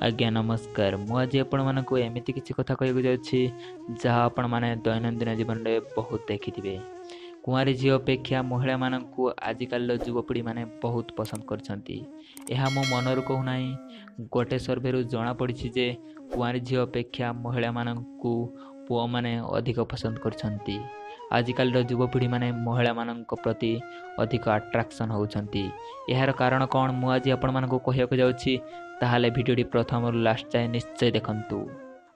आज्ञा नमस्कार। मु आज आपको एमती किसी कथा कहूँ जाऊँगी जहाँ आपण मैंने दैनंदिन जीवन में बहुत देखिथे। कुआरी झी अपेक्षा महिला मानक आजिकल युवपीढ़ी मैंने बहुत पसंद कर मो मनर कहूना गोटे सर्भे जना पड़ी जे कुआरी झी अपेक्षा महिला मानक पुओ मैंने अधिक पसंद कर आजिकल युवपीढ़ी मैंने महिला मान प्रति अधिक आट्राक्शन होती। यार कारण कौन मुझे आपण को कहूँ जाऊँगी ताहले भिडियोटी प्रथम लास्ट जाए निश्चय देखंतु।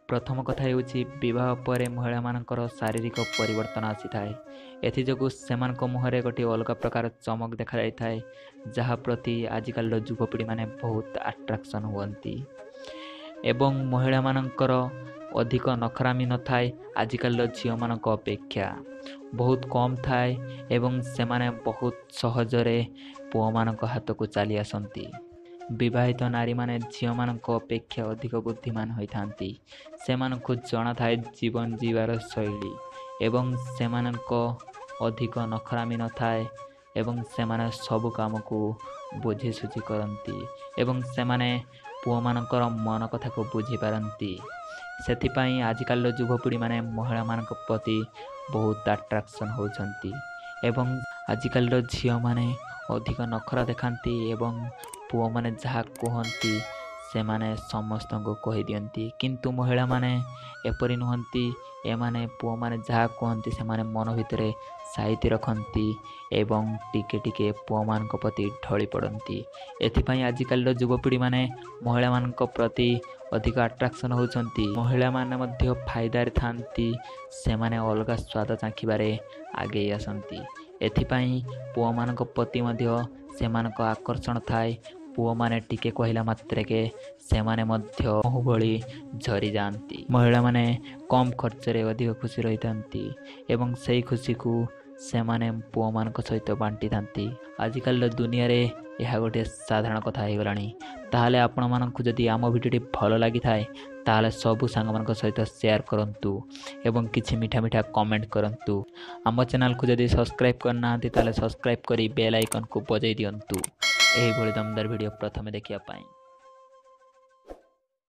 प्रथम कथा हेउछि विवाह पर महिला मानकर शारीरिक परिवर्तन आसी थाए। एथि जोगु सेमानक मुहरे गोटे अलग प्रकार चमक देखा जाय थाए जहा प्रति आजिकल युवपीढ़ी माने बहुत आट्राक्शन हुअंती एवं महिला मानकर अधिक नखरामी न थाए। आजिकल झियो मानक अपेक्षा बहुत कम थाए एवं सेमाने बहुत सहजरे पुओ मानक हाथ को चली आसंती। विवाहित नारी माने झियो मानक अपेक्षा अधिक बुद्धिमान होइथांती। सेमानकु जଣା थाए जीवन जीवार शैली एवं सेमानक अधिक नखरामी न थाए एवं सेमाने सब काम को बुझी सुझी करती एवं सेमाने पुओ मानकर मन कथा को बुझी पारती। सेथिपाई आजिकल युवपीढ़ी माने महिला मानक प्रति बहुत आट्राक्शन होउछंती एवं आजिकल झियो माने अधिक नखरा देखांती एवं पुओ माने जहाँ कहती से माने समस्त को कही दियंती। किंतु महिला माने एपरी नुहंती। एमाने पुओ माने जहाँ कहती से माने मन भितर साइती रखती एवं टिके टिके पुओ मान प्रति ढली पड़ती। एथिपाई आजिकल युवपीढ़ी माने महिला मान प्रति अधिक आट्राक्शन होती। महिला माने मध्य फायदार थांती। से माने अलग स्वाद चाखिबारे आगे आसंती। एथिपाई पुओ मान प्रति मध्य सेमानक आकर्षण थाए। पुओ माने टिके कहला मात्रे के से माने मध्य महु भली झरी जाती। महिला माने कम खर्च रे अधिक खुशी रही थांती एवं सही खुशी को से माने पुओ मान सहित बांटी थांती। आजिकल दुनिया रे यह गोटे साधारण कथा हो गलानी। ताहले आपण मानकु जदि आम भिडियोटी भल लगी थाए ताहले सबु सांग मान सहित शेयर करंतु एवं किछि मीठा मीठा कमेंट करंतु। आम चैनल को जदि सब्सक्राइब करना ताहले सब्सक्राइब करी बेल आइकन को बजाई दियंतु एही भली दमदार वीडियो प्रथमे देखिया पाई।